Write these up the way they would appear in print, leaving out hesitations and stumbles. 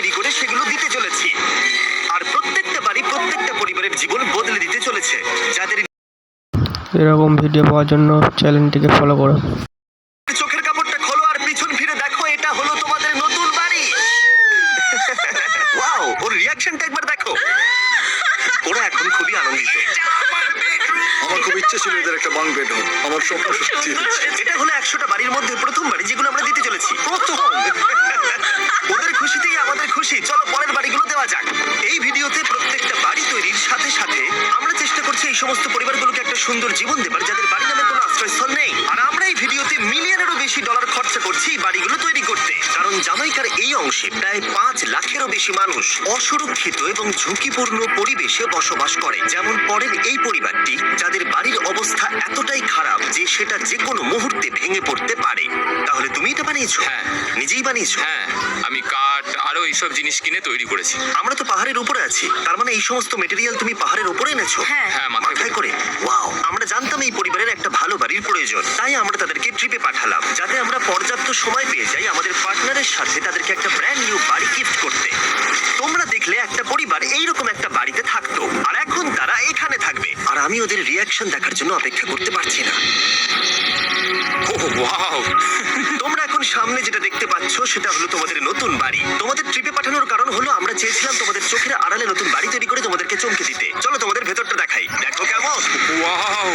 তৈরি করে সেগুলো দিতে চলেছি। আর প্রত্যেকটা বাড়ি প্রত্যেকটা পরিবারের জীবন বদলে দিতে চলেছে। যাদের এরকম ভিডিও পাওয়ার জন্য চ্যানেলটিকে ফলো করো। চোখের কাপড়টা খোলো আর পিছন ফিরে দেখো, এটা হলো তোমাদের নতুন বাড়ি। ওয়াও, ওর রিঅ্যাকশনটা একবার দেখো। ওরা এখন খুবই আনন্দিত। আমার খুব ইচ্ছে ছিল এদের একটা বাং বেড হোক। আমার স্বপ্ন সত্যি হয়েছে। এটা হলো 100টা বাড়ির মধ্যে প্রথম বাড়ি যেগুলো আমরা দিতে চলেছি। প্রথম। ওদের খুশিতেই আমাদের খুশি। চলো পরের বাড়িগুলো দেওয়া যাক। এই ভিডিওতে প্রত্যেকটা বাড়ি তৈরির সাথে সাথে আমরা চেষ্টা করছি এই সমস্ত পরিবারগুলোকে একটা সুন্দর জীবন দেবার যাদের বাড়ি নামে কোনো আশ্রয়স্থল নেই। আর আমরা এই ভিডিওতে মিলিয়নেরও বেশি ডলার খরচা করছি এই বাড়িগুলো তৈরি করতে, কারণ জামাইকার এই অংশে প্রায় 5 লাখেরও বেশি মানুষ অসুরক্ষিত এবং ঝুঁকিপূর্ণ পরিবেশে বসবাস করে। যেমন পরের এই পরিবারটি, যাদের বাড়ির অবস্থা এতটাই খারাপ যে সেটা যে কোনো মুহূর্তে ভেঙে পড়তে পারে। তাহলে তুমি এটা বানিয়েছো? হ্যাঁ। নিজেই বানিয়েছো? হ্যাঁ, আমি কাঠ আরো এইসব জিনিস কিনে তৈরি করেছি। আমরা তো পাহাড়ের উপরে আছি, তার মানে এই সমস্ত মেটেরিয়াল তুমি পাহাড়ের উপরে এনেছো? হ্যাঁ, মাথায় করে। ওয়াও, আমরা জানতাম এই পরিবারের একটা ভালো বাড়ির প্রয়োজন, তাই আমরা তাদেরকে ট্রিপে পাঠালাম যাতে আমরা পর্যাপ্ত সময় পেয়ে যাই আমাদের পার্টনারের সাথে তাদেরকে একটা ব্র্যান্ড নিউ বাড়ি গিফট করতে। তোমরা দেখলে একটা পরিবার এইরকম একটা বাড়িতে থাকতো, আর এখন তারা এখানে থাকবে। আর আমি ওদের রিয়াকশন দেখার জন্য অপেক্ষা করতে পারছি না। ওয়াও, তোমরা এখন সামনে যেটা দেখতে পাচ্ছ সেটা হলো তোমাদের নতুন বাড়ি। তোমাদের ট্রিপে পাঠানোর কারণ হলো আমরা চেয়েছিলাম তোমাদের চোখের আড়ালে নতুন বাড়ি তৈরি করে তোমাদেরকে চমকে দিতে। চলো তোমাদের ভেতরটা দেখাই, দেখো কেমন। ওয়াও,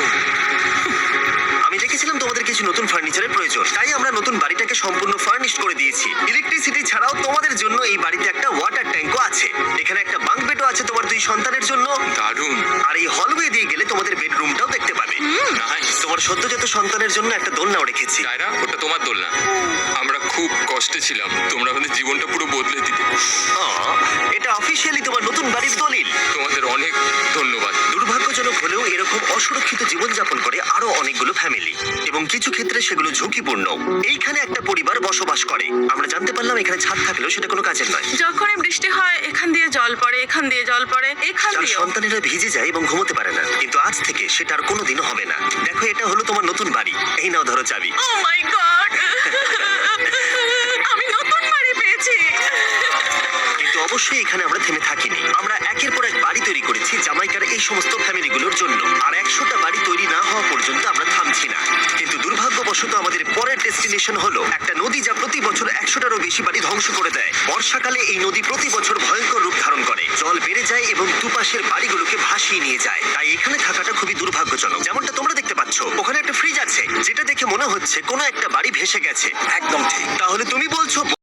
আমি দেখেছিলাম তোমাদের কিছু নতুন ফার্নিচারের প্রয়োজন, তাই আমরা নতুন বাড়িটাকে সম্পূর্ণ ফার্নিশ করে দিয়েছি। ইলেকট্রিসিটি ছাড়াও তোমাদের জন্য এই বাড়িতে একটা ওয়াটার ট্যাঙ্কও আছে। এখানে একটা বাঙ্ক বেডও আছে তোমার 2 সন্তানের জন্য। দারুণ। আর এই হলওয়ে দিয়ে গেলে তোমাদের বেডরুমটাও দেখতে পাবে। নাইস। তোমার সদ্যজাত সন্তানের জন্য একটা দোলনাও রেখেছি। টায়রা, ওটা তোমার দোলনা। আমরা খুব কষ্টে ছিলাম, তোমরা আমাদের জীবনটা পুরো বদলে দিতে। এটা অফিসিয়ালি তোমার নতুন বাড়ির দলিল। তোমাদের অনেক ধন্যবাদ। দুর্ভাগ্যজনক হলেও এরকম অসুরক্ষিত জীবনযাপন করে আরো অনেকগুলো ফ্যামিলি, এবং কিছু ক্ষেত্রে সেগুলো ঝুঁকিপূর্ণ। এইখানে একটা পরিবার বসবাস করে। আমরা জানতে পারলাম এখানে ছাদ থাকলেও সেটা কোনো কাজের নয়। যখনই বৃষ্টি হয় এখান দিয়ে জল পড়ে, এখান দিয়ে জল পড়ে, এখান তার দিয়ে। সন্তানেরা ভিজে যায় এবং ঘুমোতে পারে না, কিন্তু আজ থেকে সেটা আর কোনোদিনও হবে না। দেখো, এটা হলো তোমার নতুন বাড়ি। এই নাও, ধরো চাবি। ও মাই গড, আমি নতুন বাড়ি পেয়েছি। কিন্তু অবশ্যই এখানে আমরা থেমে থাকিনি। আমরা একের পর এক বাড়ি তৈরি করেছি জামাইকার এই সমস্ত ফ্যামিলিগুলোর জন্য। আর 100টা বাড়ি তৈরি না হওয়া পর্যন্ত আমরা থামছি না। কিন্তু দুর্ভাগ্যবশত আমাদের পরের ডেস্টিনেশন হলো একটা নদী, যা প্রতি বছর 100টারও বেশি বাড়ি ধ্বংস করে দেয়। বর্ষাকালে এই নদী প্রতি বছর ভয়ঙ্কর রূপ ধারণ করে, জল বেড়ে যায় এবং দুপাশের বাড়িগুলোকে ভাসিয়ে নিয়ে যায়। তাই এখানে থাকাটা খুবই দুর্ভাগ্যজনক। যেমনটা তোমরা দেখতে পাচ্ছ, ওখানে একটা ফ্রিজ আছে যেটা দেখে মনে হচ্ছে কোনো একটা বাড়ি ভেসে গেছে। একদম ঠিক। তাহলে তুমি বলছো